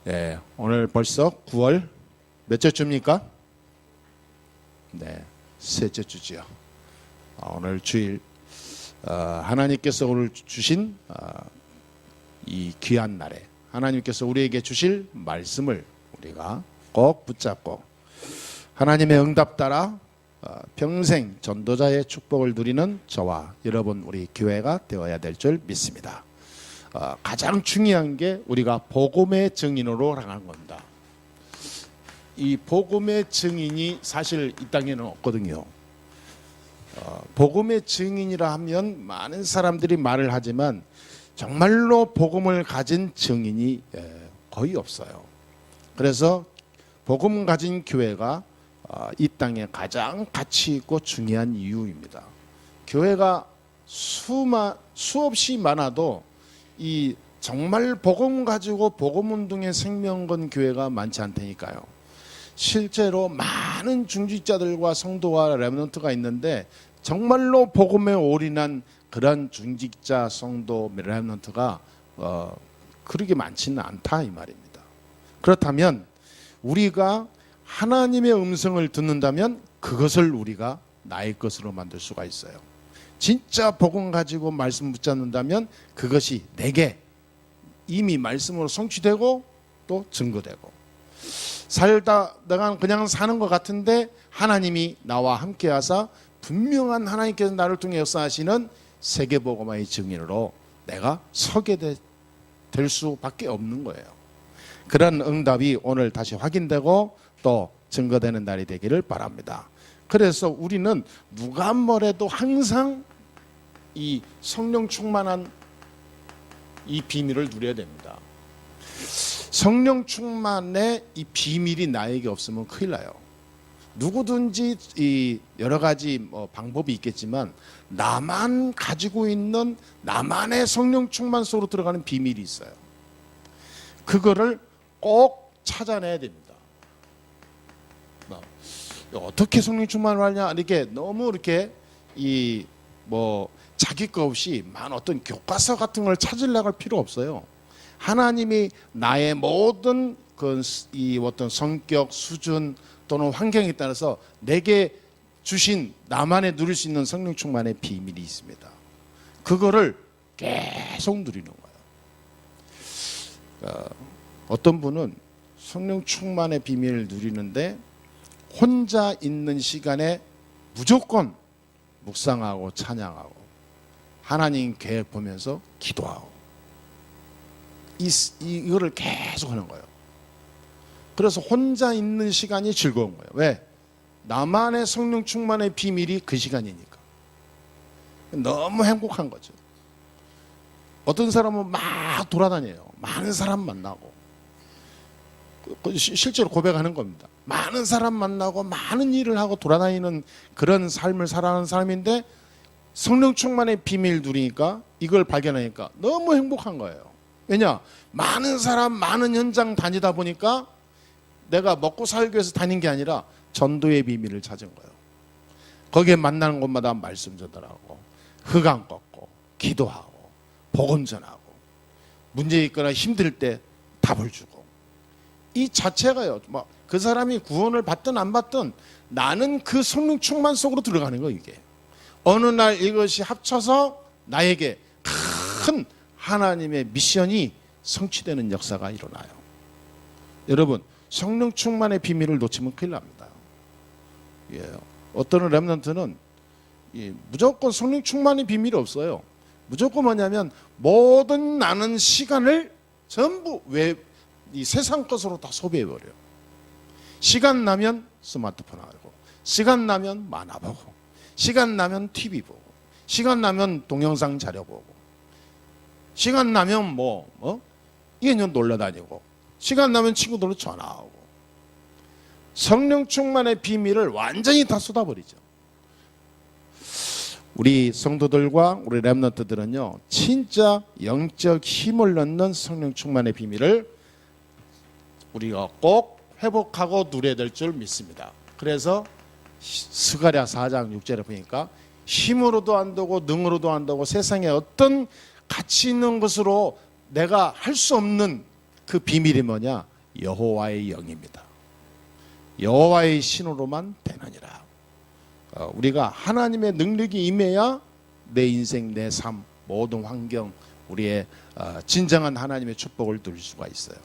네, 오늘 벌써 9월 몇째 주입니까? 네, 셋째 주지요. 오늘 주일 하나님께서 오늘 주신 이 귀한 날에 하나님께서 우리에게 주실 말씀을 우리가 꼭 붙잡고 하나님의 응답 따라 평생 전도자의 축복을 누리는 저와 여러분 우리 교회가 되어야 될 줄 믿습니다. 가장 중요한 게 우리가 복음의 증인으로 나가는 겁니다. 이 복음의 증인이 사실 이 땅에는 없거든요. 복음의 증인이라 하면 많은 사람들이 말을 하지만 정말로 복음을 가진 증인이 거의 없어요. 그래서 복음 가진 교회가 이 땅에 가장 가치 있고 중요한 이유입니다. 교회가 수없이 많아도 이 정말 복음 가지고 복음 운동에 생명 건 교회가 많지 않다니까요. 실제로 많은 중직자들과 성도와 렘넌트가 있는데 정말로 복음에 올인한 그런 중직자 성도 렘넌트가 그렇게 많지는 않다 이 말입니다. 그렇다면 우리가 하나님의 음성을 듣는다면 그것을 우리가 나의 것으로 만들 수가 있어요. 진짜 복음 가지고 말씀 붙잡는다면 그것이 내게 이미 말씀으로 성취되고 또 증거되고, 살다 내가 그냥 사는 것 같은데 하나님이 나와 함께 하사 분명한 하나님께서 나를 통해 역사하시는 세계복음화의 증인으로 내가 서게 될 수밖에 없는 거예요. 그런 응답이 오늘 다시 확인되고 또 증거되는 날이 되기를 바랍니다. 그래서 우리는 누가 뭐래도 항상 이 성령 충만한 이 비밀을 누려야 됩니다. 성령 충만의 이 비밀이 나에게 없으면 큰일 나요. 누구든지 이 여러 가지 방법이 있겠지만 나만 가지고 있는 나만의 성령 충만 속으로 들어가는 비밀이 있어요. 그거를 꼭 찾아내야 됩니다. 어떻게 성령 충만을 하냐, 이렇게 너무 이렇게 자기 거 없이 어떤 교과서 같은 걸 찾으려고 할 필요 없어요. 하나님이 나의 모든 이 어떤 성격, 수준 또는 환경에 따라서 내게 주신 나만의 누릴 수 있는 성령 충만의 비밀이 있습니다. 그거를 계속 누리는 거예요. 어떤 분은 성령 충만의 비밀을 누리는데 혼자 있는 시간에 무조건 묵상하고 찬양하고 하나님 계획 보면서 기도하고 이거를 계속 하는 거예요. 그래서 혼자 있는 시간이 즐거운 거예요. 왜? 나만의 성령 충만의 비밀이 그 시간이니까. 너무 행복한 거죠. 어떤 사람은 막 돌아다녀요. 많은 사람 만나고. 실제로 고백하는 겁니다. 많은 사람 만나고 많은 일을 하고 돌아다니는 그런 삶을 살아가는 사람인데 성령 충만의 비밀 누리니까, 이걸 발견하니까 너무 행복한 거예요. 왜냐? 많은 사람 많은 현장 다니다 보니까 내가 먹고 살기 위해서 다닌 게 아니라 전도의 비밀을 찾은 거예요. 거기에 만나는 곳마다 말씀 전달하고 흑암 꺾고 기도하고 복음 전하고 문제 있거나 힘들 때 답을 주고, 이 자체가요, 그 사람이 구원을 받든 안 받든 나는 그 성령 충만 속으로 들어가는 거예요. 이게 어느 날 이것이 합쳐서 나에게 큰 하나님의 미션이 성취되는 역사가 일어나요. 여러분, 성령 충만의 비밀을 놓치면 큰일 납니다. 어떤 렘넌트는 무조건 성령 충만의 비밀이 없어요. 무조건 뭐냐면 모든 나는 시간을 전부 이 세상 것으로 다 소비해버려요. 시간 나면 스마트폰 하고, 시간 나면 만화 보고, 시간 나면 TV 보고, 시간 나면 동영상 자료 보고, 시간 나면 이년 놀러 다니고, 시간 나면 친구들로 전화하고. 성령 충만의 비밀을 완전히 다 쏟아버리죠. 우리 성도들과 우리 렘넌트들은요, 진짜 영적 힘을 넣는 성령 충만의 비밀을 우리가 꼭 회복하고 누려야 될 줄 믿습니다. 그래서 스가랴 4장 6절에 보니까 힘으로도 안 되고 능으로도 안 되고 세상에 어떤 가치 있는 것으로 내가 할 수 없는 그 비밀이 뭐냐? 여호와의 영입니다. 여호와의 신으로만 되느니라. 우리가 하나님의 능력이 임해야 내 인생, 내 삶, 모든 환경, 우리의 진정한 하나님의 축복을 누릴 수가 있어요.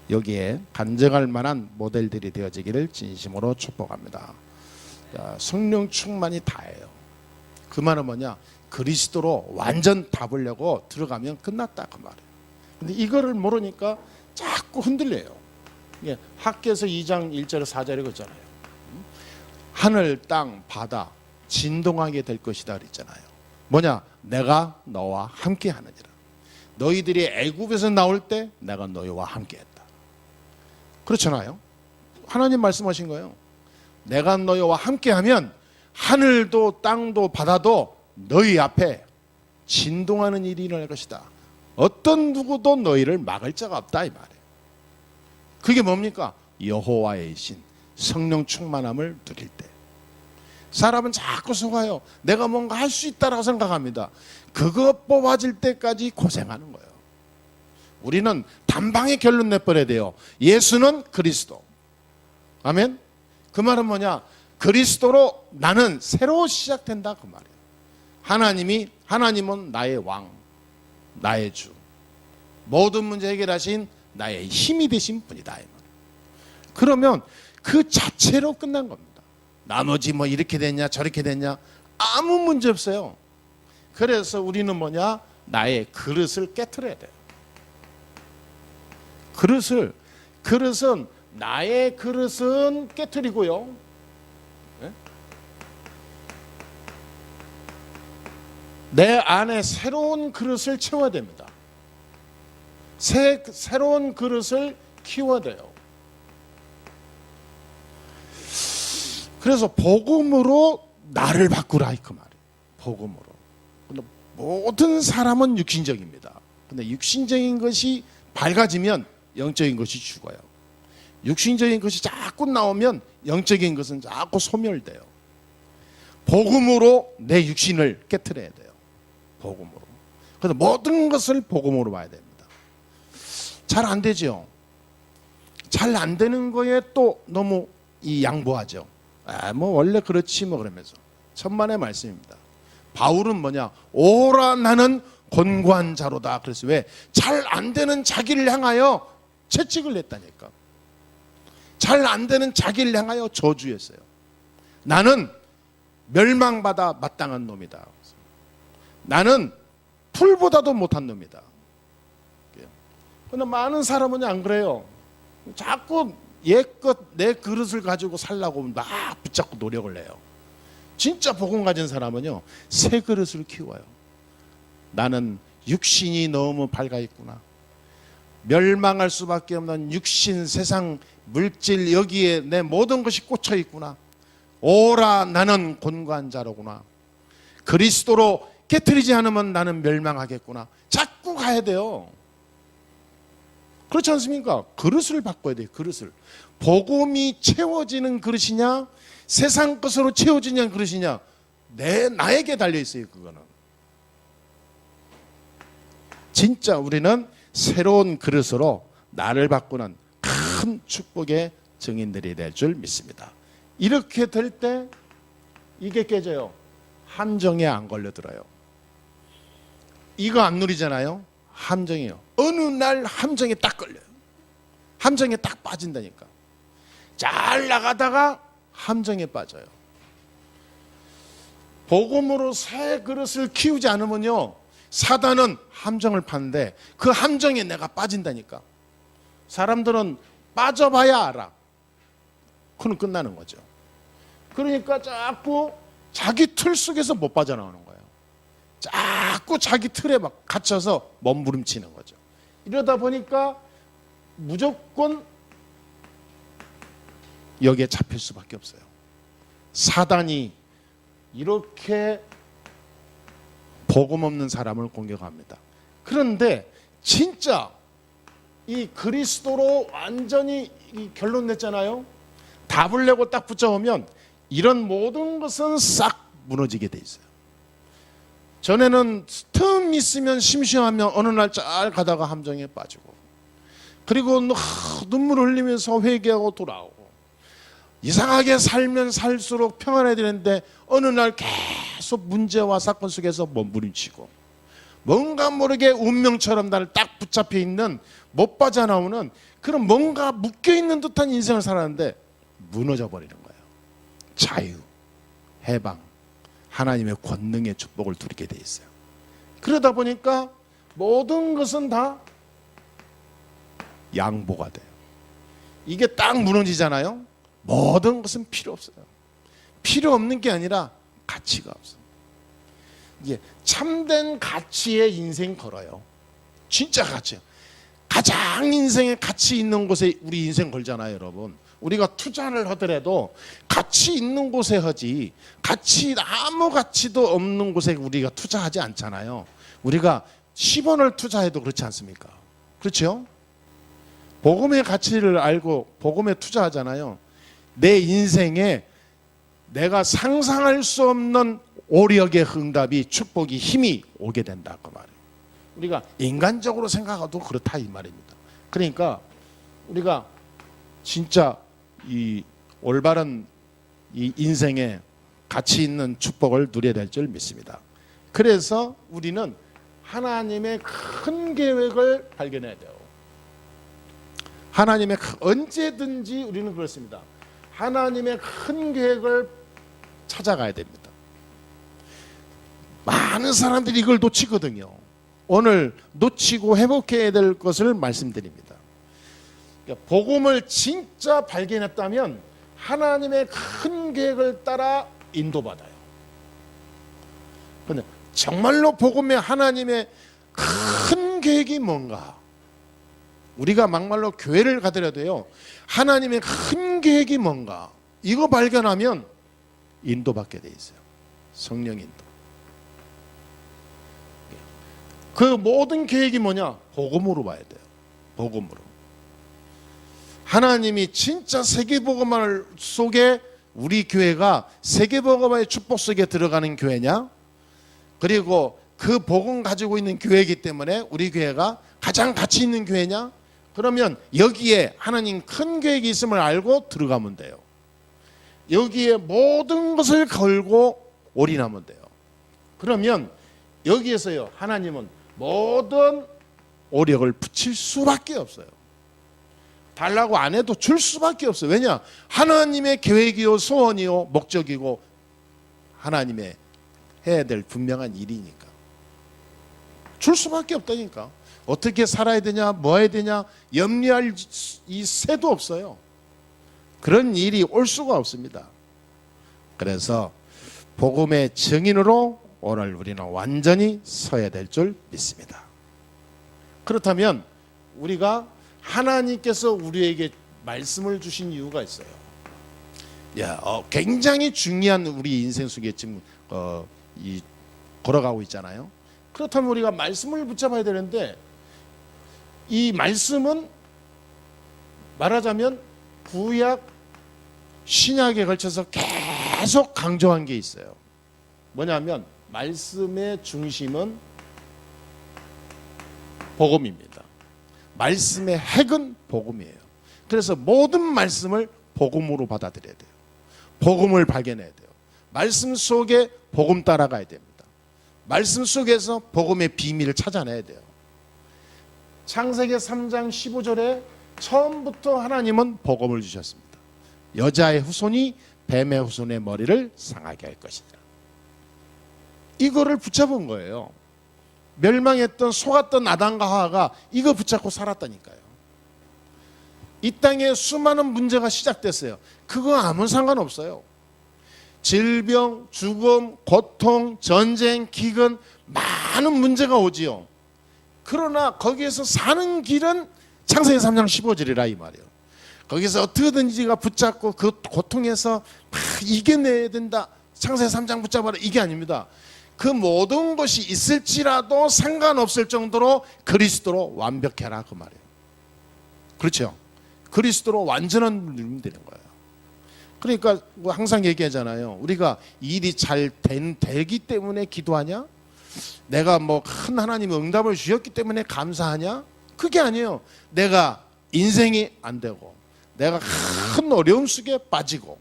여기에 간증할 만한 모델들이 되어지기를 진심으로 축복합니다. 성령 충만이 다예요. 그 말은 뭐냐? 그리스도로 완전 답으려고 들어가면 끝났다 그 말이에요. 근데 이거를 모르니까 자꾸 흔들려요. 학개서 2장 1절 4절에 그랬잖아요. 하늘, 땅, 바다 진동하게 될 것이다 그랬잖아요. 뭐냐? 내가 너와 함께 하느니라. 너희들이 애굽에서 나올 때 내가 너희와 함께 했다. 그렇잖아요. 하나님 말씀하신 거예요. 내가 너희와 함께 하면 하늘도 땅도 바다도 너희 앞에 진동하는 일이 일어날 것이다. 어떤 누구도 너희를 막을 자가 없다 이 말이에요. 그게 뭡니까? 여호와의 신, 성령 충만함을 누릴 때. 사람은 자꾸 속아요. 내가 뭔가 할 수 있다라고 생각합니다. 그거 뽑아질 때까지 고생하는 거예요. 우리는 단방에 결론 내버려야 돼요. 예수는 그리스도. 아멘. 그 말은 뭐냐? 그리스도로 나는 새로 시작된다 그 말이에요. 하나님은 나의 왕, 나의 주, 모든 문제 해결하신 나의 힘이 되신 분이다 이 말이에요. 그러면 그 자체로 끝난 겁니다. 나머지 뭐 이렇게 됐냐 저렇게 됐냐 아무 문제 없어요. 그래서 우리는 뭐냐? 나의 그릇을 깨트려야 돼요. 그릇은 나의 그릇은 깨트리고요. 네? 내 안에 새로운 그릇을 채워야 됩니다. 새로운 그릇을 키워야 돼요. 그래서 복음으로 나를 바꾸라 그 말이에요. 복음으로. 근데 모든 사람은 육신적입니다. 근데 육신적인 것이 밝아지면 영적인 것이 죽어요. 육신적인 것이 자꾸 나오면 영적인 것은 자꾸 소멸돼요. 복음으로 내 육신을 깨트려야 돼요. 복음으로. 그래서 모든 것을 복음으로 봐야 됩니다. 잘 안 되죠. 잘 안 되는 거에 또 너무 양보하죠. 뭐 원래 그렇지 뭐 그러면서. 천만의 말씀입니다. 바울은 뭐냐? 오라 나는 곤고한 자로다. 그래서 왜? 잘 안 되는 자기를 향하여 채찍을 냈다니까. 잘 안 되는 자기를 향하여 저주했어요. 나는 멸망받아 마땅한 놈이다. 나는 풀보다도 못한 놈이다. 그런데 많은 사람은 안 그래요. 자꾸 옛것 내 그릇을 가지고 살라고 막 붙잡고 노력을 해요. 진짜 복음 가진 사람은요, 새 그릇을 키워요. 나는 육신이 너무 밝아 있구나. 멸망할 수밖에 없는 육신, 세상, 물질, 여기에 내 모든 것이 꽂혀 있구나. 오라 나는 곤고한 자로구나. 그리스도로 깨트리지 않으면 나는 멸망하겠구나. 자꾸 가야 돼요. 그렇지 않습니까? 그릇을 바꿔야 돼요. 그릇을. 복음이 채워지는 그릇이냐, 세상 것으로 채워지는 그릇이냐, 나에게 달려 있어요. 그거는. 진짜 우리는 새로운 그릇으로 나를 바꾸는 큰 축복의 증인들이 될 줄 믿습니다. 이렇게 될 때 이게 깨져요. 함정에 안 걸려들어요. 이거 안 누리잖아요. 함정이요. 어느 날 함정에 딱 걸려요. 함정에 딱 빠진다니까. 잘 나가다가 함정에 빠져요. 복음으로 새 그릇을 키우지 않으면요, 사단은 함정을 파는데 그 함정에 내가 빠진다니까. 사람들은 빠져봐야 알아. 그건 끝나는 거죠. 그러니까 자꾸 자기 틀 속에서 못 빠져나오는 거예요. 자꾸 자기 틀에 막 갇혀서 몸부림치는 거죠. 이러다 보니까 무조건 여기에 잡힐 수밖에 없어요. 사단이 이렇게 복음 없는 사람을 공격합니다. 그런데 진짜 이 그리스도로 완전히 결론 냈잖아요. 답을 내고 딱 붙잡으면 이런 모든 것은 싹 무너지게 돼 있어요. 전에는 틈 있으면 심심하면 어느 날 잘 가다가 함정에 빠지고, 그리고 눈물 흘리면서 회개하고 돌아오고 이상하게 살면 살수록 평안해야 되는데 어느 날 계속 문제와 사건 속에서 몸부림치고 뭔가 모르게 운명처럼 나를 딱 붙잡혀 있는 못 빠져나오는 그런 뭔가 묶여있는 듯한 인생을 살았는데 무너져 버리는 거예요. 자유, 해방, 하나님의 권능의 축복을 누리게 돼 있어요. 그러다 보니까 모든 것은 다 양보가 돼요. 이게 딱 무너지잖아요. 모든 것은 필요 없어요. 필요 없는 게 아니라 가치가 없어요. 이게 참된 가치의 인생 걸어요. 진짜 가치요. 가장 인생에 가치 있는 곳에 우리 인생 걸잖아요, 여러분. 우리가 투자를 하더라도 가치 있는 곳에 하지 아무 가치도 없는 곳에 우리가 투자하지 않잖아요. 우리가 10원을 투자해도 그렇지 않습니까? 그렇죠? 복음의 가치를 알고 복음에 투자하잖아요. 내 인생에 내가 상상할 수 없는 오력의 응답이 축복이 힘이 오게 된다 그 말이에요. 우리가 인간적으로 생각해도 그렇다 이 말입니다. 그러니까 우리가 진짜 이 올바른 이 인생에 가치 있는 축복을 누려야 될 줄 믿습니다. 그래서 우리는 하나님의 큰 계획을 발견해야 돼요. 하나님의 언제든지 우리는 그렇습니다. 하나님의 큰 계획을 찾아가야 됩니다. 많은 사람들이 이걸 놓치거든요. 오늘 놓치고 회복해야 될 것을 말씀드립니다. 그러니까 복음을 진짜 발견했다면 하나님의 큰 계획을 따라 인도받아요. 그런데 정말로 복음의 하나님의 큰 계획이 뭔가? 우리가 막말로 교회를 가더라도요, 하나님의 큰 계획이 뭔가? 이거 발견하면 인도받게 돼 있어요. 성령 인도. 그 모든 계획이 뭐냐? 복음으로 봐야 돼요. 복음으로. 하나님이 진짜 세계복음화 속에 우리 교회가 세계복음화의 축복 속에 들어가는 교회냐? 그리고 그 복음 가지고 있는 교회이기 때문에 우리 교회가 가장 가치 있는 교회냐? 그러면 여기에 하나님 큰 계획이 있음을 알고 들어가면 돼요. 여기에 모든 것을 걸고 올인하면 돼요. 그러면 여기에서요, 하나님은 모든 오력을 붙일 수밖에 없어요. 달라고 안 해도 줄 수밖에 없어요. 왜냐? 하나님의 계획이요, 소원이요, 목적이고 하나님의 해야 될 분명한 일이니까. 줄 수밖에 없다니까. 어떻게 살아야 되냐, 뭐 해야 되냐 염려할 이 새도 없어요. 그런 일이 올 수가 없습니다. 그래서 복음의 증인으로 오늘 우리는 완전히 서야 될 줄 믿습니다. 그렇다면 우리가 하나님께서 우리에게 말씀을 주신 이유가 있어요. 굉장히 중요한 우리 인생 속에 지금 걸어가고 있잖아요. 그렇다면 우리가 말씀을 붙잡아야 되는데 이 말씀은 말하자면 구약 신약에 걸쳐서 계속 강조한 게 있어요. 뭐냐면 말씀의 중심은 복음입니다. 말씀의 핵은 복음이에요. 그래서 모든 말씀을 복음으로 받아들여야 돼요. 복음을 발견해야 돼요. 말씀 속에 복음 따라가야 됩니다. 말씀 속에서 복음의 비밀을 찾아내야 돼요. 창세기 3장 15절에 처음부터 하나님은 복음을 주셨습니다. 여자의 후손이 뱀의 후손의 머리를 상하게 할 것이다. 이거를 붙잡은 거예요. 멸망했던 속았던 아담과 하와가 이거 붙잡고 살았다니까요. 이 땅에 수많은 문제가 시작됐어요. 그거 아무 상관없어요. 질병, 죽음, 고통, 전쟁, 기근 많은 문제가 오지요. 그러나 거기에서 사는 길은 창세기 3장 15절이라 이 말이에요. 거기서 어떻게든지가 붙잡고 그 고통에서 막 이겨내야 된다. 창세기 3장 붙잡아라. 이게 아닙니다. 그 모든 것이 있을지라도 상관없을 정도로 그리스도로 완벽해라 그 말이에요. 그렇죠? 그리스도로 완전한 누리면 되는 거예요. 그러니까 항상 얘기하잖아요. 우리가 일이 잘 되기 때문에 기도하냐? 내가 뭐 큰 하나님의 응답을 주셨기 때문에 감사하냐? 그게 아니에요. 내가 인생이 안 되고 내가 큰 어려움 속에 빠지고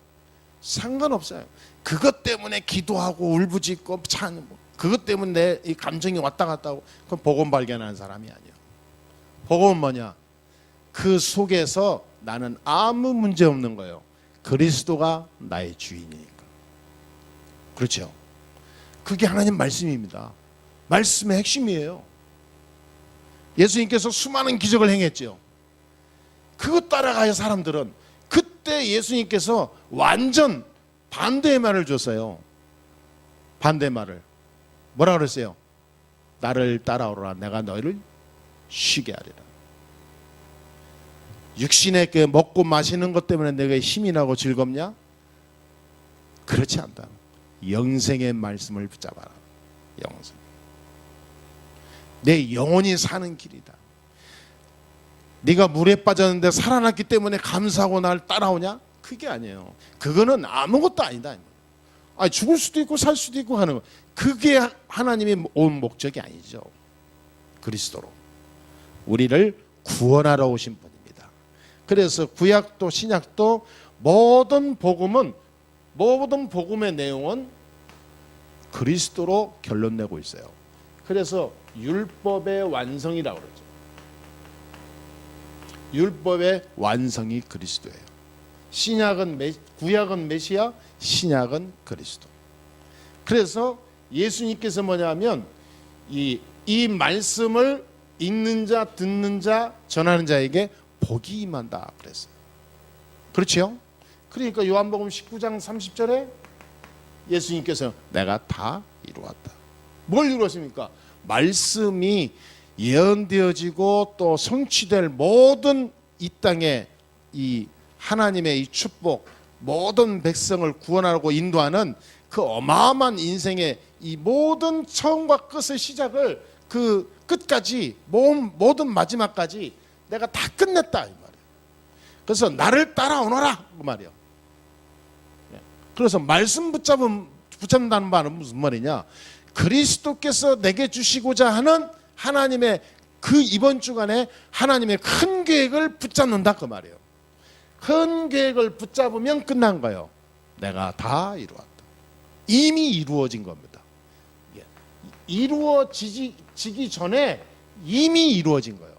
상관없어요. 그것 때문에 기도하고 울부짖고 그것 때문에 내 이 감정이 왔다 갔다 하고 그건 복음 발견하는 사람이 아니에요. 복음은 뭐냐? 그 속에서 나는 아무 문제 없는 거예요. 그리스도가 나의 주인이니까. 그렇죠? 그게 하나님 말씀입니다. 말씀의 핵심이에요. 예수님께서 수많은 기적을 행했죠. 그것 따라가야 사람들은 그때 예수님께서 완전 반대의 말을 줬어요. 반대의 말을. 뭐라 그랬어요? 나를 따라오라. 내가 너희를 쉬게 하리라. 육신의 그 먹고 마시는 것 때문에 내가 힘이 나고 즐겁냐? 그렇지 않다. 영생의 말씀을 붙잡아라. 영생. 내 영혼이 사는 길이다. 네가 물에 빠졌는데 살아났기 때문에 감사하고 날 따라오냐? 그게 아니에요. 그거는 아무것도 아니다. 죽을 수도 있고 살 수도 있고 하는 거. 그게 하나님이 온 목적이 아니죠. 그리스도로 우리를 구원하러 오신 분입니다. 그래서 구약도 신약도 모든 복음의 내용은 그리스도로 결론 내고 있어요. 그래서 율법의 완성이라고 그러죠. 율법의 완성이 그리스도예요. 구약은 메시아, 신약은 그리스도. 그래서 예수님께서 뭐냐면 이 말씀을 읽는 자, 듣는 자, 전하는 자에게 복이 임한다 그랬어요. 그렇죠? 그러니까 요한복음 19장 30절에 예수님께서 내가 다 이루었다. 뭘 이루었습니까? 말씀이 예언되어지고 또 성취될 모든 이 땅에 이 하나님의 이 축복, 모든 백성을 구원하고 인도하는 그 어마어마한 인생의 이 모든 처음과 끝의 시작을 그 끝까지 모든 마지막까지 내가 다 끝냈다 이 말이에요. 그래서 나를 따라오너라 그 말이에요. 그래서 말씀 붙잡는다는 말은 무슨 말이냐? 그리스도께서 내게 주시고자 하는 하나님의 그 이번 주간에 하나님의 큰 계획을 붙잡는다 그 말이에요. 큰 계획을 붙잡으면 끝난 거예요. 내가 다 이루었다. 이미 이루어진 겁니다. 이루어지기 전에 이미 이루어진 거예요.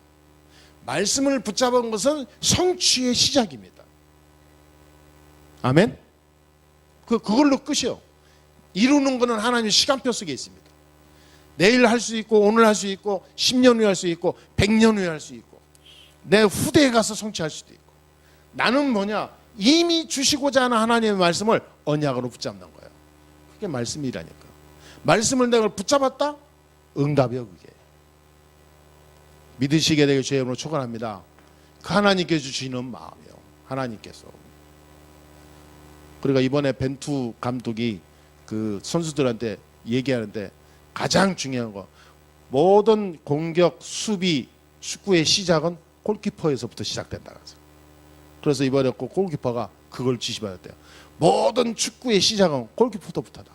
말씀을 붙잡은 것은 성취의 시작입니다. 아멘? 그걸로 끝이요. 이루는 것은 하나님의 시간표 속에 있습니다. 내일 할 수 있고 오늘 할 수 있고 10년 후에 할 수 있고 100년 후에 할 수 있고 내 후대에 가서 성취할 수도 있고 나는 뭐냐? 이미 주시고자 하는 하나님의 말씀을 언약으로 붙잡는 거예요. 그게 말씀이라니까. 말씀을 내가 붙잡았다? 응답이요 그게. 믿으시게 되길 주의 이름으로 축원합니다. 그 하나님께서 주시는 마음이요. 하나님께서. 그러니까 이번에 벤투 감독이 그 선수들한테 얘기하는데 가장 중요한 거 모든 공격, 수비, 축구의 시작은 골키퍼에서부터 시작된다. 그래서 이번에 꼭 골키퍼가 그걸 지시받았대요. 모든 축구의 시작은 골키퍼부터다.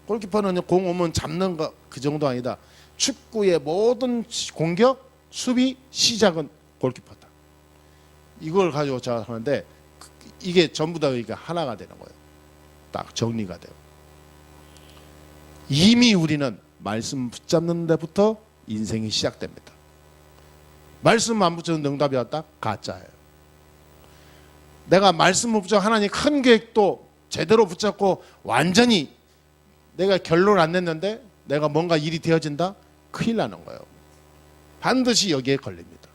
골키퍼는 공 오면 잡는 거 그 정도 아니다. 축구의 모든 공격, 수비, 시작은 골키퍼다. 이걸 가지고 제가 하는데 이게 전부 다 그러니까 하나가 되는 거예요. 딱 정리가 돼요. 이미 우리는 말씀 붙잡는 데부터 인생이 시작됩니다. 말씀 안 붙잡는 응답이 왔다? 가짜예요. 내가 말씀을 붙잡고 하나님 큰 계획도 제대로 붙잡고 완전히 내가 결론 안 냈는데 내가 뭔가 일이 되어진다? 큰일 나는 거예요. 반드시 여기에 걸립니다.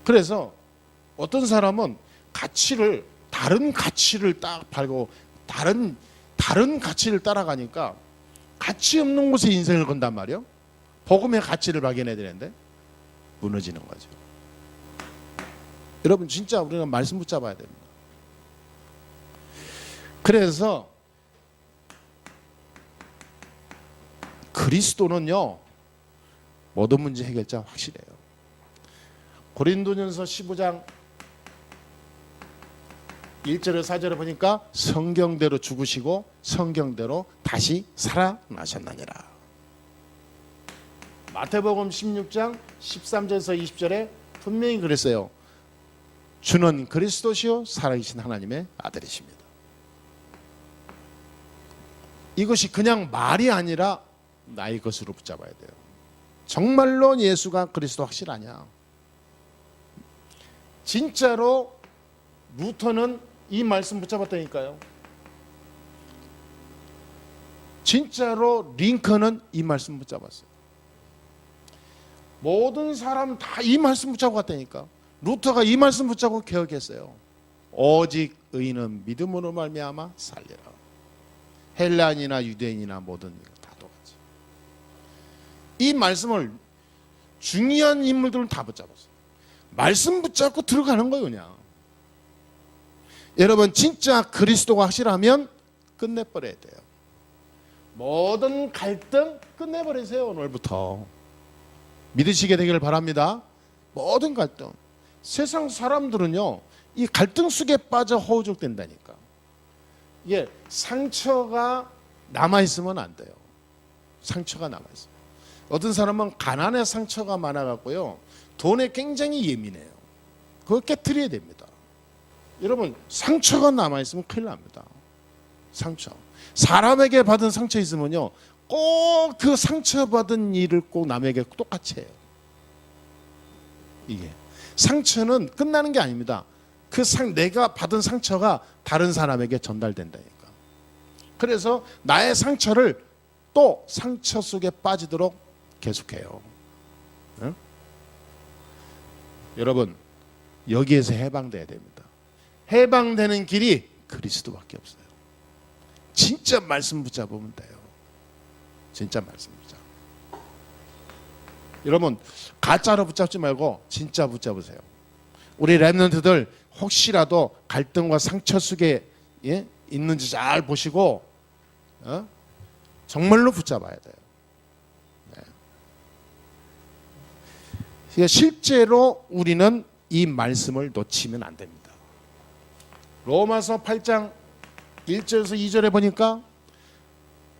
그래서 어떤 사람은 다른 가치를 딱 팔고 다른 가치를 따라가니까 가치 없는 곳에 인생을 건단 말이에요. 복음의 가치를 발견해야 되는데 무너지는 거죠. 여러분 진짜 우리가 말씀 붙잡아야 됩니다. 그래서 그리스도는요 모든 문제 해결자 확실해요. 고린도전서 15장 1절에 4절에 보니까 성경대로 죽으시고 성경대로 다시 살아나셨느니라. 마태복음 16장 13절에서 20절에 분명히 그랬어요. 주는 그리스도시요 살아계신 하나님의 아들이십니다. 이것이 그냥 말이 아니라 나의 것으로 붙잡아야 돼요. 정말로 예수가 그리스도 확실하냐? 진짜로 루터는 이 말씀 붙잡았다니까요. 진짜로 링컨은 이 말씀 붙잡았어요. 모든 사람 다 이 말씀 붙잡고 갔다니까. 루터가 이 말씀 붙잡고 개혁했어요. 오직 의인은 믿음으로 말미암아 살리라. 헬라인이나 유대인이나 모든 다 똑같이. 이 말씀을 중요한 인물들은 다 붙잡았어요. 말씀 붙잡고 들어가는 거예요, 그냥. 여러분 진짜 그리스도가 확실하면 끝내버려야 돼요. 모든 갈등 끝내버리세요. 오늘부터 믿으시게 되기를 바랍니다. 모든 갈등. 세상 사람들은요 이 갈등 속에 빠져 허우적된다니까. 이게 상처가 남아있으면 안 돼요. 상처가 남아있어요. 어떤 사람은 가난의 상처가 많아갖고요 돈에 굉장히 예민해요. 그거 깨트려야 됩니다. 여러분 상처가 남아있으면 큰일 납니다. 상처. 사람에게 받은 상처 있으면요 꼭 그 상처받은 일을 꼭 남에게 똑같이 해요. 이게 상처는 끝나는 게 아닙니다. 내가 받은 상처가 다른 사람에게 전달된다니까. 그래서 나의 상처를 또 상처 속에 빠지도록 계속해요. 응? 여러분 여기에서 해방돼야 됩니다. 해방되는 길이 그리스도밖에 없어요. 진짜 말씀 붙잡으면 돼요. 진짜 말씀 붙잡. 여러분 가짜로 붙잡지 말고 진짜 붙잡으세요. 우리 렘넌트들 혹시라도 갈등과 상처 속에 있는지 잘 보시고 정말로 붙잡아야 돼요. 네. 실제로 우리는 이 말씀을 놓치면 안 됩니다. 로마서 8장 1절에서 2절에 보니까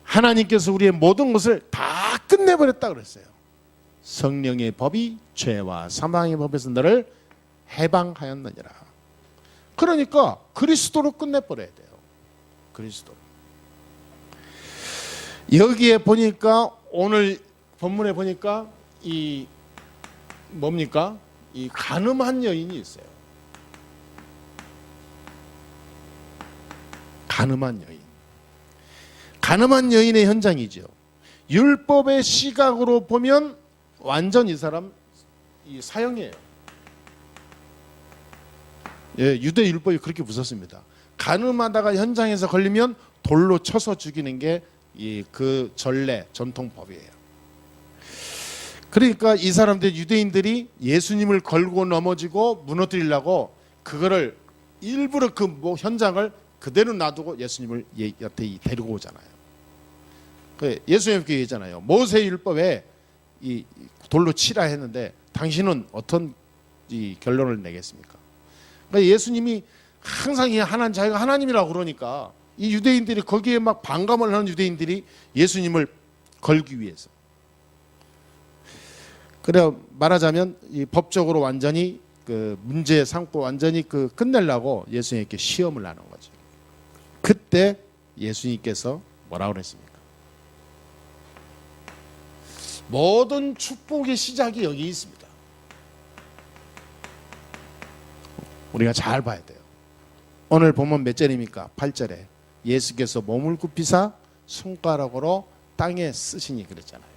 하나님께서 우리의 모든 것을 다 끝내버렸다 그랬어요. 성령의 법이 죄와 사망의 법에서 너를 해방하였느니라. 그러니까 그리스도로 끝내버려야 돼요. 그리스도. 여기에 보니까 오늘 본문에 보니까 이 뭡니까? 이 간음한 여인이 있어요. 간음한 여인. 간음한 여인의 현장이죠. 율법의 시각으로 보면 완전 이 사람 이 사형이에요. 예, 유대 율법이 그렇게 무섭습니다. 간음하다가 현장에서 걸리면 돌로 쳐서 죽이는 게 그 전례 전통법이에요. 그러니까 이 사람들 유대인들이 예수님을 걸고 넘어지고 무너뜨리려고 그거를 일부러 그 현장을 그대로 놔두고 예수님을 여태 데리고 오잖아요. 예수님께 얘기했잖아요. 모세 율법에 이 돌로 치라 했는데 당신은 어떤 이 결론을 내겠습니까? 그러니까 예수님이 항상 자기가 하나님이라고 그러니까 이 유대인들이 거기에 막 반감을 하는 유대인들이 예수님을 걸기 위해서. 그래 말하자면 이 법적으로 완전히 그 문제 삼고 완전히 그 끝내려고 예수님께 시험을 하는 거죠. 그때 예수님께서 뭐라고 그랬습니까? 모든 축복의 시작이 여기 있습니다. 우리가 잘 봐야 돼요. 오늘 본문 몇 절입니까? 8절에 예수께서 몸을 굽히사 손가락으로 땅에 쓰시니 그랬잖아요.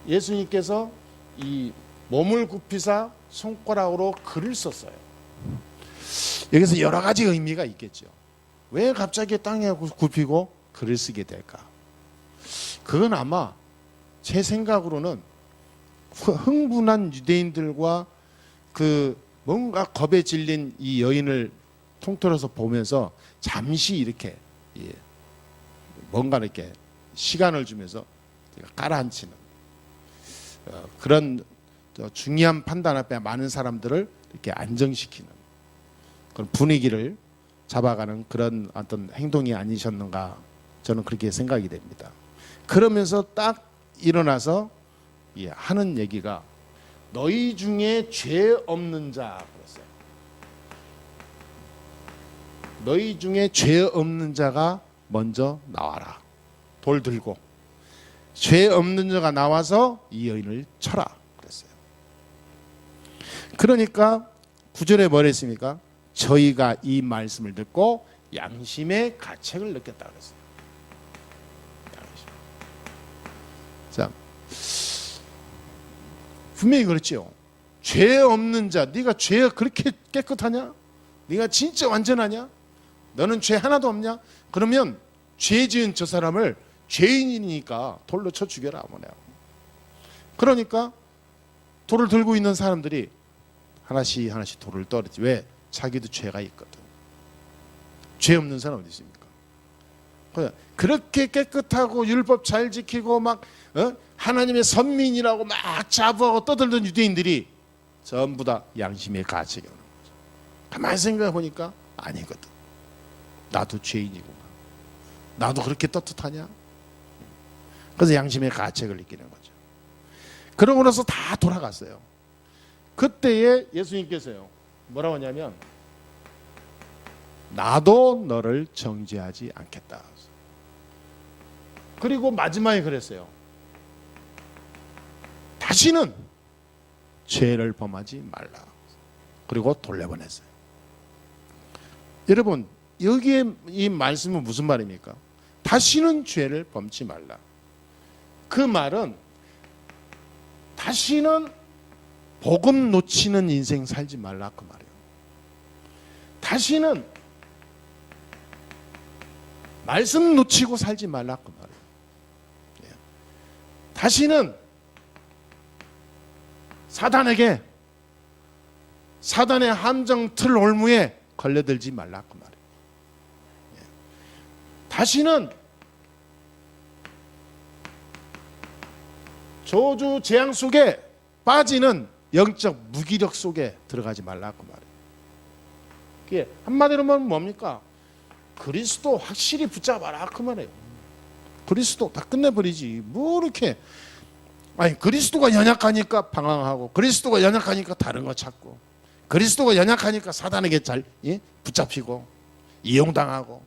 예수님께서 이 몸을 굽히사 손가락으로 글을 썼어요. 여기서 여러 가지 의미가 있겠죠. 왜 갑자기 땅에 굽히고 글을 쓰게 될까? 그건 아마 제 생각으로는 흥분한 유대인들과 그 뭔가 겁에 질린 이 여인을 통틀어서 보면서 잠시 이렇게 뭔가 이렇게 시간을 주면서 깔아앉히는 그런 중요한 판단 앞에 많은 사람들을 이렇게 안정시키는 그런 분위기를 잡아가는 그런 어떤 행동이 아니셨는가 저는 그렇게 생각이 됩니다. 그러면서 딱 일어나서 하는 얘기가 너희 중에 죄 없는 자 그랬어요. 너희 중에 죄 없는 자가 먼저 나와라. 돌 들고 죄 없는 자가 나와서 이 여인을 쳐라 그랬어요. 그러니까 9절에 뭐라 했습니까? 저희가 이 말씀을 듣고 양심의 가책을 느꼈다 그랬어요. 자, 분명히 그렇지요. 죄 없는 자, 네가 죄가 그렇게 깨끗하냐? 네가 진짜 완전하냐? 너는 죄 하나도 없냐? 그러면 죄 지은 저 사람을 죄인이니까 돌로 쳐 죽여라 뭐냐. 그러니까 돌을 들고 있는 사람들이 하나씩 하나씩 돌을 떨어지. 왜? 자기도 죄가 있거든. 죄 없는 사람 어디 있습니까? 그렇게 깨끗하고 율법 잘 지키고 막 하나님의 선민이라고 막 자부하고 떠들던 유대인들이 전부 다 양심의 가책이 오는 거죠. 가만히 생각해 보니까 아니거든. 나도 죄인이구나. 나도 그렇게 떳떳하냐? 그래서 양심의 가책을 느끼는 거죠. 그러고 나서 다 돌아갔어요. 그때에 예수님께서요 뭐라고 하냐면 나도 너를 정죄하지 않겠다. 그리고 마지막에 그랬어요. 다시는 죄를 범하지 말라. 그리고 돌려보냈어요. 여러분 여기에 이 말씀은 무슨 말입니까? 다시는 죄를 범치 말라. 그 말은 다시는 복음 놓치는 인생 살지 말라 그 말이에요. 다시는 말씀 놓치고 살지 말라 그 말이에요. 다시는 사단의 함정 틀 올무에 걸려들지 말라 그 말이에요. 다시는 저주 재앙 속에 빠지는 영적 무기력 속에 들어가지 말라 그 말이에요. 그게 한마디로 말하면 뭡니까? 그리스도 확실히 붙잡아라 그 말이에요. 그리스도 다 끝내버리지. 뭐 이렇게 아니 그리스도가 연약하니까 방황하고 그리스도가 연약하니까 다른 거 찾고 그리스도가 연약하니까 사단에게 잘 붙잡히고 이용당하고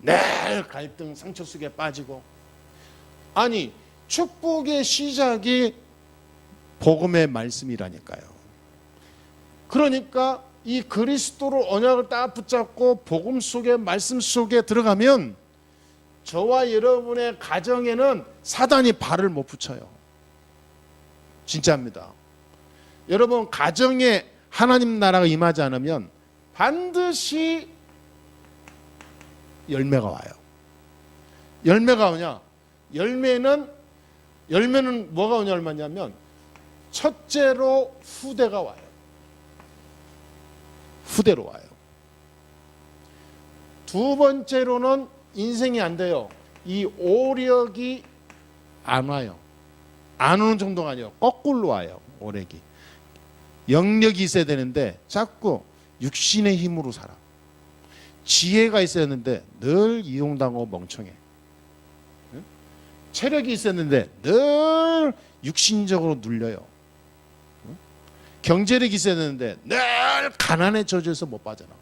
늘 갈등 상처 속에 빠지고. 아니 축복의 시작이 복음의 말씀이라니까요. 그러니까 이 그리스도로 언약을 딱 붙잡고 복음 속에 말씀 속에 들어가면 저와 여러분의 가정에는 사단이 발을 못 붙여요. 진짜입니다. 여러분 가정에 하나님 나라가 임하지 않으면 반드시 열매가 와요. 열매가 오냐? 열매는 뭐가 오냐 얼마냐면 첫째로 후대가 와요. 후대로 와요. 두 번째로는 인생이 안 돼요. 이 오력이 안 와요. 안 오는 정도가 아니에요. 거꾸로 와요. 오력이. 영력이 있어야 되는데 자꾸 육신의 힘으로 살아. 지혜가 있어야 하는데 늘 이용당하고 멍청해. 체력이 있었는데 늘 육신적으로 눌려요. 경제력이 있어야 되는데 늘 가난의 저주에서 못 빠져나와.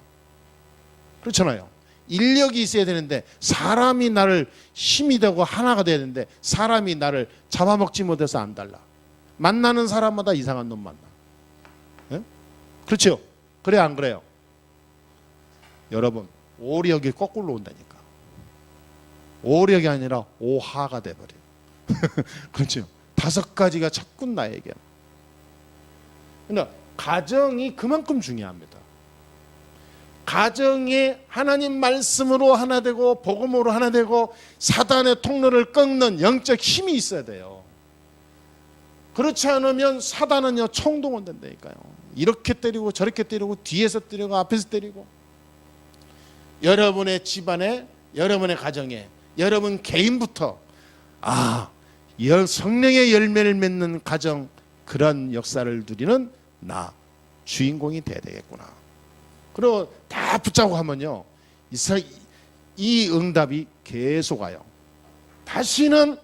그렇잖아요. 인력이 있어야 되는데 사람이 나를 힘이 되고 하나가 돼야 되는데 사람이 나를 잡아먹지 못해서 안 달라. 만나는 사람마다 이상한 놈 만나. 그렇죠? 그래 안 그래요? 여러분 오력이 거꾸로 온다니까. 오력이 아니라 오하가 돼버려요. 그렇죠? 5가지가 자꾸 나에게. 그러니까 가정이 그만큼 중요합니다. 가정이 하나님 말씀으로 하나 되고 복음으로 하나 되고 사단의 통로를 끊는 영적 힘이 있어야 돼요. 그렇지 않으면 사단은요 총동원 된다니까요. 이렇게 때리고 저렇게 때리고 뒤에서 때리고 앞에서 때리고. 여러분의 집안에 여러분의 가정에 여러분 개인부터 성령의 열매를 맺는 가정 그런 역사를 누리는 나 주인공이 돼야 되겠구나. 그리고 다 붙잡고 하면요 이 응답이 계속 와요. 다시는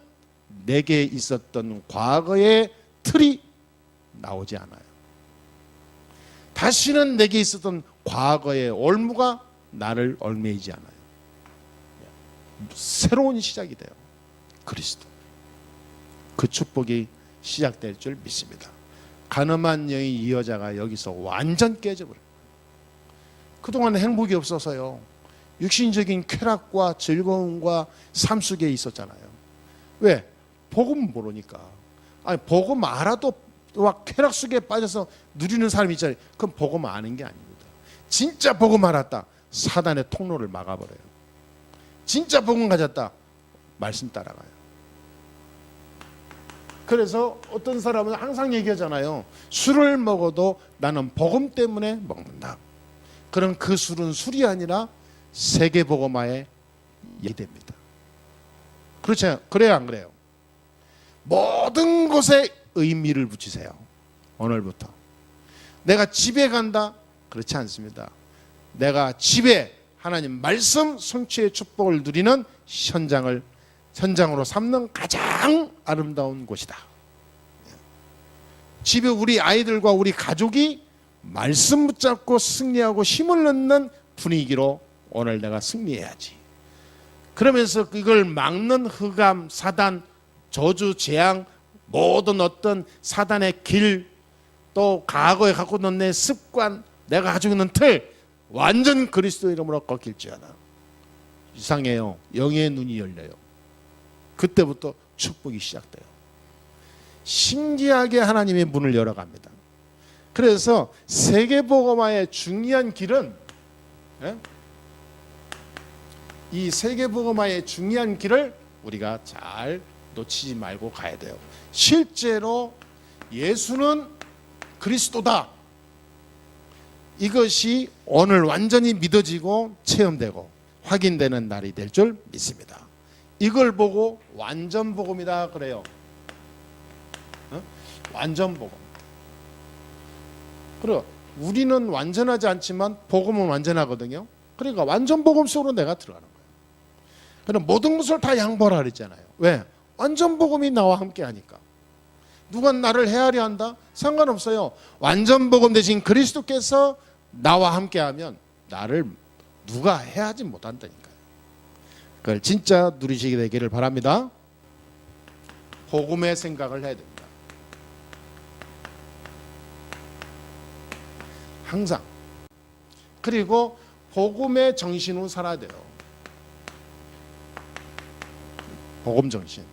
내게 있었던 과거의 틀이 나오지 않아요. 다시는 내게 있었던 과거의 올무가 나를 얽매이지 않아요. 새로운 시작이 돼요. 그리스도. 그 축복이 시작될 줄 믿습니다. 가늠한 여인 이 여자가 여기서 완전 깨져버려요. 그동안 행복이 없어서요, 육신적인 쾌락과 즐거움과 삶 속에 있었잖아요. 왜? 복음 모르니까. 아니, 복음 알아도 막 쾌락 속에 빠져서 누리는 사람이 있잖아요. 그건 복음 아는 게 아닙니다. 진짜 복음 알았다, 사단의 통로를 막아버려요. 진짜 복음 가졌다, 말씀 따라가요. 그래서 어떤 사람은 항상 얘기하잖아요. 술을 먹어도 나는 복음 때문에 먹는다. 그럼 그 술은 술이 아니라 세계복음화에 이해됩니다. 그렇죠? 그래요, 안 그래요? 모든 것에 의미를 붙이세요. 오늘부터 내가 집에 간다, 그렇지 않습니다. 내가 집에 하나님 말씀 성취의 축복을 누리는 현장으로 삼는 가장 아름다운 곳이다. 집에 우리 아이들과 우리 가족이 말씀 붙잡고 승리하고 힘을 넣는 분위기로 오늘 내가 승리해야지. 그러면서 이걸 막는 흑암, 사단, 저주, 재앙, 모든 어떤 사단의 길, 또 과거에 갖고 있는 내 습관, 내가 가지고 있는 틀, 완전 그리스도 이름으로 꺾일지어다. 이상해요. 영의 눈이 열려요. 그때부터 축복이 시작돼요. 신기하게 하나님의 문을 열어갑니다. 그래서 세계복음화의 중요한 길은, 이 세계복음화의 중요한 길을 우리가 잘 놓치지 말고 가야 돼요. 실제로 예수는 그리스도다, 이것이 오늘 완전히 믿어지고 체험되고 확인되는 날이 될 줄 믿습니다. 이걸 보고 완전 복음이다 그래요. 완전 복음. 그리고 우리는 완전하지 않지만 복음은 완전하거든요. 그러니까 완전 복음 속으로 내가 들어가는 거예요. 그럼 모든 것을 다 양보하라 그랬잖아요. 왜? 완전 복음이 나와 함께 하니까. 누가 나를 헤아려 한다? 상관없어요. 완전 복음 대신 그리스도께서 나와 함께 하면 나를 누가 해하지 못한다니까요. 그걸 진짜 누리시게 되기를 바랍니다. 복음의 생각을 해야 됩니다. 항상. 그리고 복음의 정신으로 살아야 돼요. 복음 정신.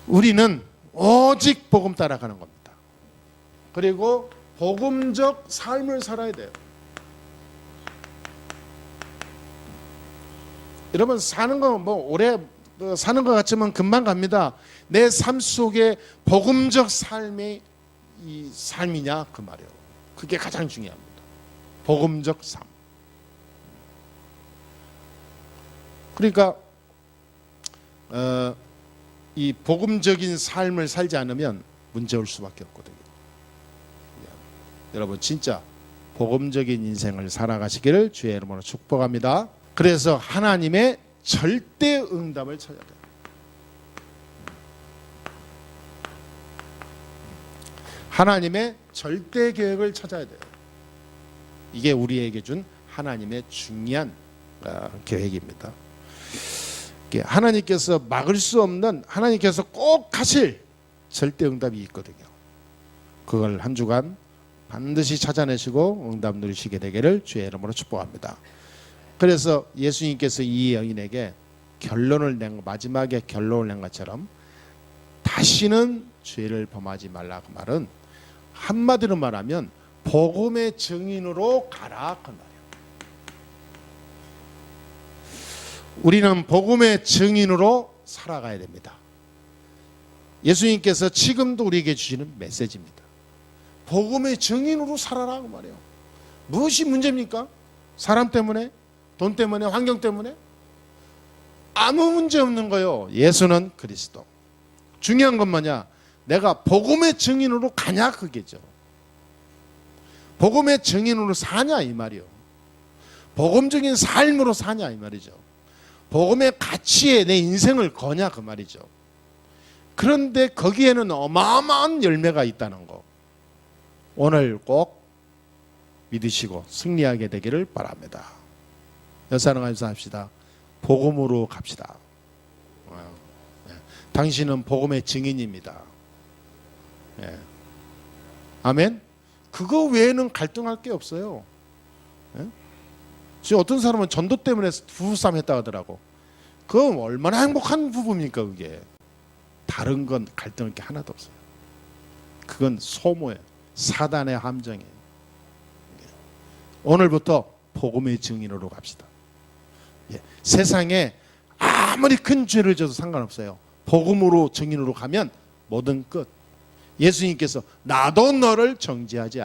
우리는 오직 복음 따라가는 겁니다. 그리고 복음적 삶을 살아야 돼요. 여러분, 사는 거 뭐 오래 사는 것 같지만 금방 갑니다. 내 삶 속에 복음적 삶이 이 삶이냐 그 말이에요. 그게 가장 중요합니다. 복음적 삶. 그러니까 이 복음적인 삶을 살지 않으면 문제 올 수밖에 없거든요. 여러분, 진짜 복음적인 인생을 살아가시기를 주의 이름으로 축복합니다. 그래서 하나님의 절대 응답을 찾아야 돼요. 하나님의 절대 계획을 찾아야 돼요. 이게 우리에게 준 하나님의 중요한 계획입니다. 하나님께서 막을 수 없는, 하나님께서 꼭 하실 절대 응답이 있거든요. 그걸 한 주간 반드시 찾아내시고 응답 누리시게 되기를 주의 이름으로 축복합니다. 그래서 예수님께서 이 여인에게 마지막에 결론을 낸 것처럼 다시는 죄를 범하지 말라, 그 말은 한마디로 말하면 복음의 증인으로 가라 그 말이에요. 우리는 복음의 증인으로 살아가야 됩니다. 예수님께서 지금도 우리에게 주시는 메시지입니다. 복음의 증인으로 살아라 그 말이에요. 무엇이 문제입니까? 사람 때문에? 돈 때문에? 환경 때문에? 아무 문제 없는 거요. 예수는 그리스도. 중요한 건 뭐냐? 내가 복음의 증인으로 가냐 그게죠. 복음의 증인으로 사냐 이 말이요. 복음적인 삶으로 사냐 이 말이죠. 복음의 가치에 내 인생을 거냐 그 말이죠. 그런데 거기에는 어마어마한 열매가 있다는 거. 오늘 꼭 믿으시고 승리하게 되기를 바랍니다. 여사랑하면서 합시다. 복음으로 갑시다. 당신은 복음의 증인입니다. 예. 아멘. 그거 외에는 갈등할 게 없어요. 예? 지금 어떤 사람은 전도 때문에 부부싸움 했다 하더라고. 그건 얼마나 행복한 부부입니까 그게. 다른 건 갈등할 게 하나도 없어요. 그건 소모예요. 사단의 함정이에요. 오늘부터 복음의 증인으로 갑시다. 예. 세상에 아무리 큰 죄를 져도 상관없어요. 복음으로 증인으로 가면 모든 끝. 예수님께서 나도 너를 정죄하지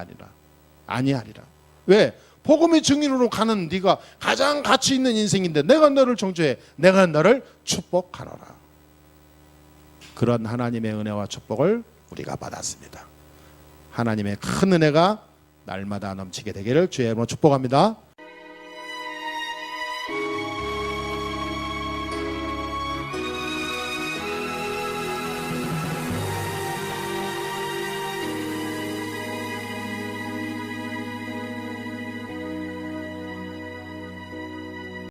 아니하리라. 왜? 복음의 증인으로 가는 네가 가장 가치 있는 인생인데 내가 너를 정죄해. 내가 너를 축복하노라. 그런 하나님의 은혜와 축복을 우리가 받았습니다. 하나님의 큰 은혜가 날마다 넘치게 되기를 주의 이름으로 축복합니다.